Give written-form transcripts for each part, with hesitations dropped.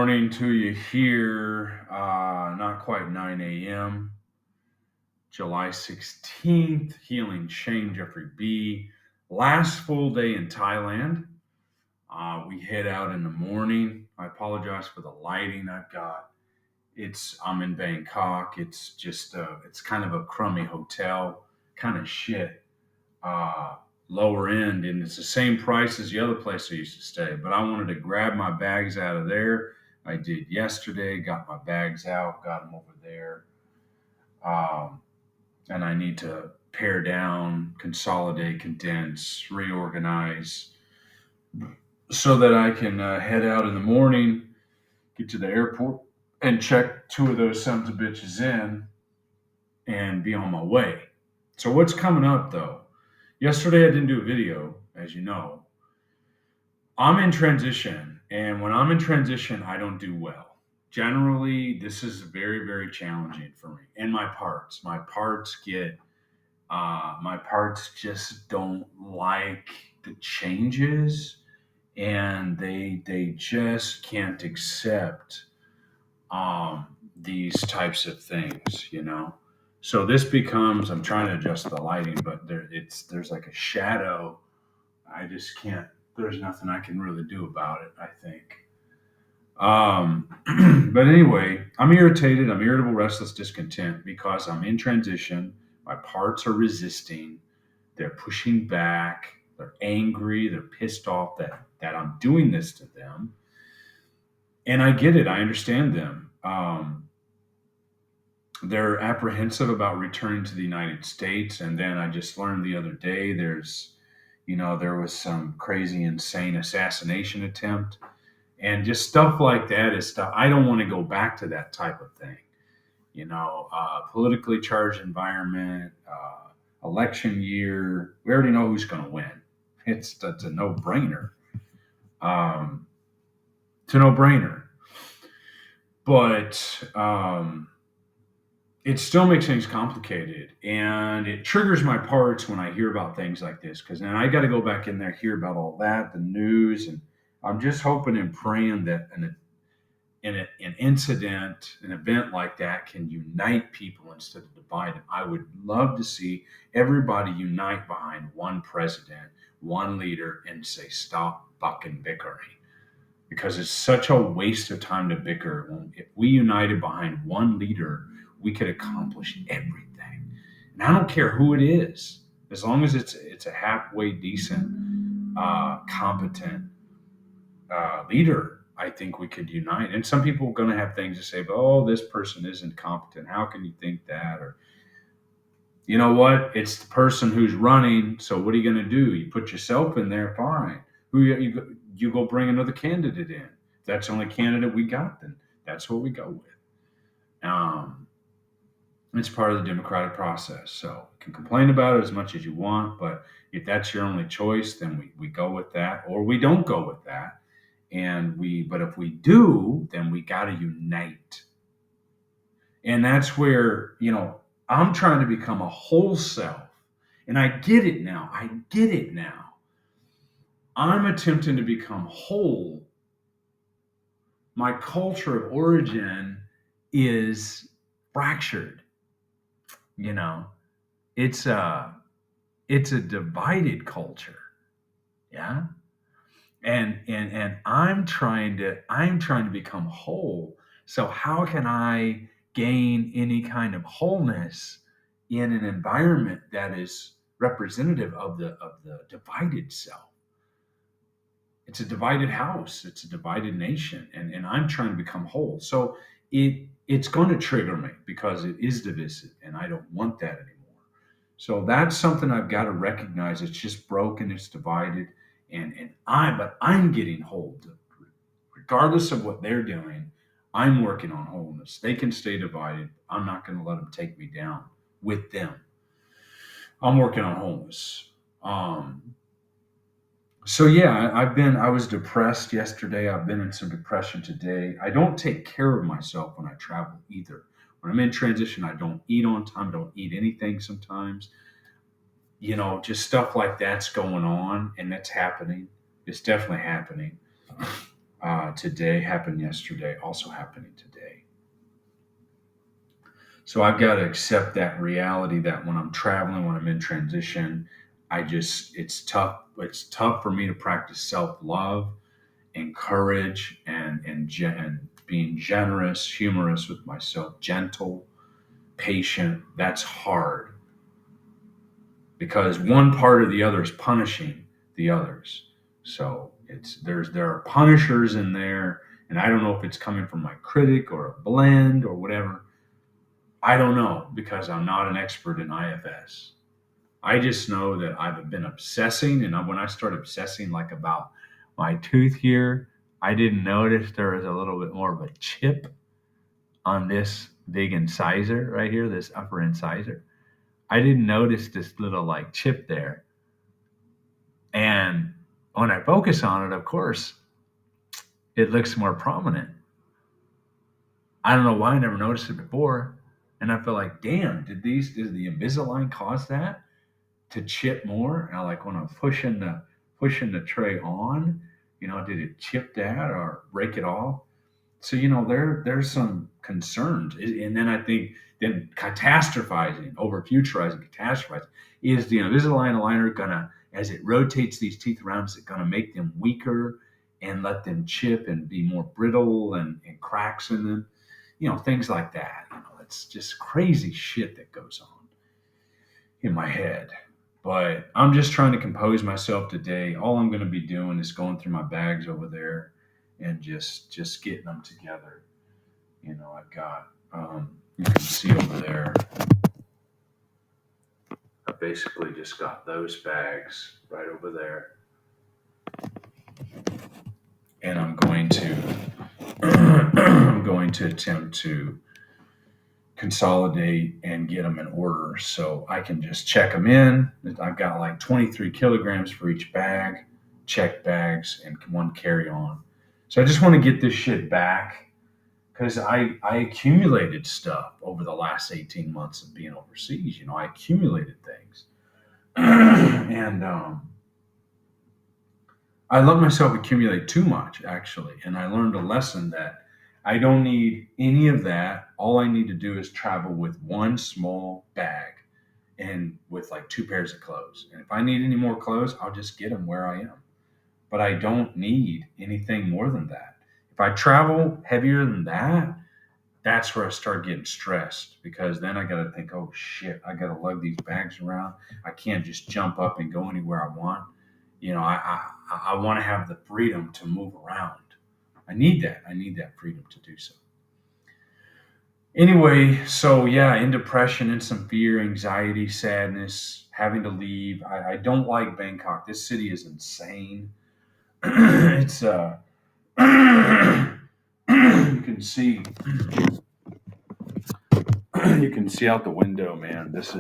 morning to you here. Not quite 9 a.m. July 16th. Healing Shane Jeffrey B. Last full day in Thailand. We head out in the morning. I apologize for the lighting I've got. I'm in Bangkok. It's kind of a crummy hotel, kind of shit. uh, Lower end, and it's the same price as the other place I used to stay. But I wanted to grab my bags out of there. I did yesterday, got my bags out, got them over there. Um, and I need to pare down, consolidate, condense, reorganize so that I can head out in the morning, get to the airport, and check two of those sons of bitches in and be on my way. So, what's coming up though? Yesterday I didn't do a video, as you know. I'm in transition, and when I'm in transition, I don't do well. Generally, this is very, very challenging for me. And my parts just don't like the changes, and they just can't accept these types of things. So this becomes, I'm trying to adjust the lighting, but there's like a shadow. I just can't. There's nothing I can really do about it, I think. But anyway, I'm irritated. I'm irritable, restless, discontent because I'm in transition. My parts are resisting. They're pushing back. They're angry. They're pissed off that I'm doing this to them. And I get it. I understand them. They're apprehensive about returning to the United States. And then I just learned the other day there was some crazy, insane assassination attempt, and just stuff like that is stuff I don't want to go back to that type of thing. Politically charged environment, election year. We already know who's going to win. It's a no brainer. Um, it's a no brainer. But it still makes things complicated, and it triggers my parts when I hear about things like this, because then I got to go back in there, hear about all that, the news. And I'm just hoping and praying that an event like that can unite people instead of divide them. I would love to see everybody unite behind one president, one leader, and say, stop fucking bickering. Because it's such a waste of time to bicker. If we united behind one leader, we could accomplish everything. And I don't care who it is, as long as it's a halfway decent, competent leader. I think we could unite. And some people are going to have things to say, but oh, this person isn't competent. How can you think that? Or you know what? It's the person who's running. So what are you going to do? You put yourself in there, fine. You go bring another candidate in. If that's the only candidate we got, then that's what we go with. Um, it's part of the democratic process. So you can complain about it as much as you want, but if that's your only choice, then we go with that, or we don't go with that. But if we do, then we got to unite. And that's where, I'm trying to become a whole self. And I get it now. I'm attempting to become whole. My culture of origin is fractured. You know, it's a it's a divided culture. Yeah. And I'm trying to become whole. So how can I gain any kind of wholeness in an environment that is representative of the divided self? It's a divided house, it's a divided nation, and I'm trying to become whole. So it's going to trigger me because it is divisive, and I don't want that anymore. So that's something I've got to recognize. It's just broken, it's divided, but I'm getting whole. Regardless of what they're doing, I'm working on wholeness. They can stay divided. I'm not going to let them take me down with them. I'm working on wholeness. So yeah, I was depressed yesterday. I've been in some depression today. I don't take care of myself when I travel either. When I'm in transition, I don't eat on time, don't eat anything sometimes. Just stuff like that's going on, and that's happening. It's definitely happening. today, happened yesterday, also happening today. So I've got to accept that reality that when I'm traveling, when I'm in transition, it's tough. It's tough for me to practice self love and courage and being generous, humorous with myself, gentle, patient. That's hard because one part or the other is punishing the others. So there are punishers in there, and I don't know if it's coming from my critic or a blend or whatever. I don't know because I'm not an expert in IFS. I just know that I've been obsessing, and when I start obsessing like about my tooth here, I didn't notice there was a little bit more of a chip on this big incisor right here, this upper incisor. I didn't notice this little like chip there. And when I focus on it, of course, it looks more prominent. I don't know why I never noticed it before. And I feel like, damn, did the Invisalign cause that to chip more? And I like when I'm pushing the tray on, did it chip that or break it off? So there's some concerns, and then I think then catastrophizing over futurizing, catastrophizing is the Invisalign aligner gonna, as it rotates these teeth around, is it gonna make them weaker and let them chip and be more brittle and cracks in them, things like that. It's just crazy shit that goes on in my head. But I'm just trying to compose myself today. All I'm going to be doing is going through my bags over there and just getting them together. I've got you can see over there. I basically just got those bags right over there, and I'm going to I'm going to attempt to consolidate and get them in order so I can just check them in. I've got like 23 kilograms for each bag, check bags, and one carry on. So I just want to get this shit back because I accumulated stuff over the last 18 months of being overseas. I accumulated things. And I let myself accumulate too much, actually. And I learned a lesson that I don't need any of that. All I need to do is travel with one small bag and with like two pairs of clothes. And if I need any more clothes, I'll just get them where I am. But I don't need anything more than that. If I travel heavier than that, that's where I start getting stressed because then I got to think, oh shit, I got to lug these bags around. I can't just jump up and go anywhere I want. I want to have the freedom to move around. I need that. I need that freedom to do so. Anyway, so yeah, in depression, in some fear, anxiety, sadness, having to leave. I don't like Bangkok. This city is insane. It's you can see you can see out the window, man. This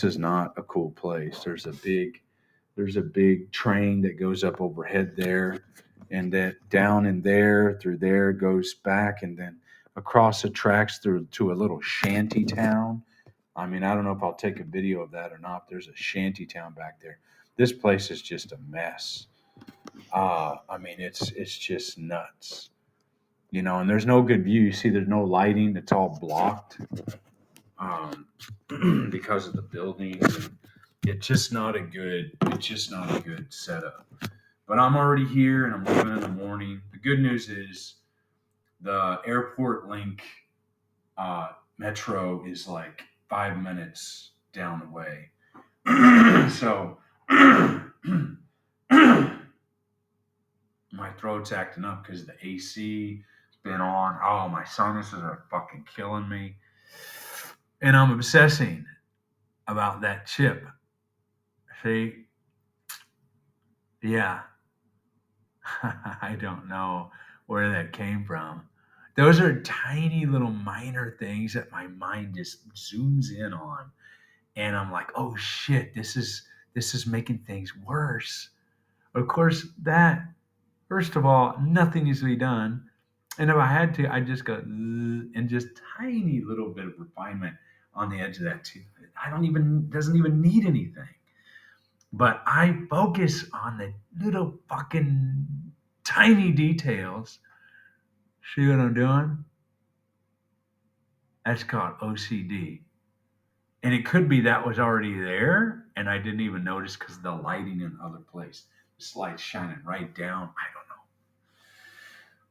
is not a cool place. There's a big train that goes up overhead there, and that down in there through there goes back, and then across the tracks through to a little shanty town. I mean, I don't know if I'll take a video of that or not. There's a shanty town back there. This place is just a mess. I mean, it's just nuts, and there's no good view. You see, there's no lighting. It's all blocked um, because of the buildings. It's just not a good setup. But I'm already here and I'm leaving in the morning. The good news is the airport link metro is like 5 minutes down the way. So my throat's acting up because the AC has been on. Oh, my sinuses are fucking killing me. And I'm obsessing about that chip. See? Yeah. I don't know where that came from. Those are tiny little minor things that my mind just zooms in on. And I'm like, oh shit, this is making things worse. Of course, that first of all, nothing needs to be done. And if I had to, I'd just go and just tiny little bit of refinement on the edge of that tooth. I don't even doesn't even need anything. But I focus on the little fucking tiny details. See what I'm doing? That's called OCD. And it could be that was already there and I didn't even notice because of the lighting in other place. This light's shining right down. I don't know.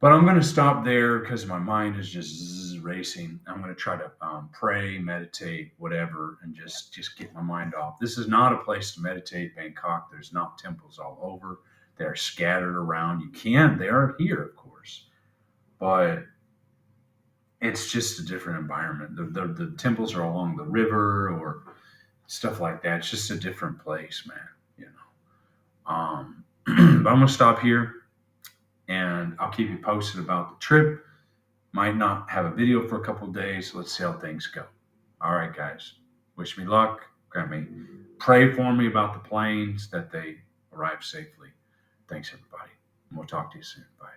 But I'm going to stop there because my mind is just racing. I'm going to try to pray, meditate, whatever, and just get my mind off. This is not a place to meditate, Bangkok. There's not temples all over. They're scattered around. You can. They are here, of course. But it's just a different environment. The temples are along the river or stuff like that. It's just a different place, man. You know. But I'm gonna stop here, and I'll keep you posted about the trip. Might not have a video for a couple of days. Let's see how things go. All right, guys. Wish me luck. Grant me. Pray for me about the planes that they arrive safely. Thanks, everybody. And we'll talk to you soon. Bye.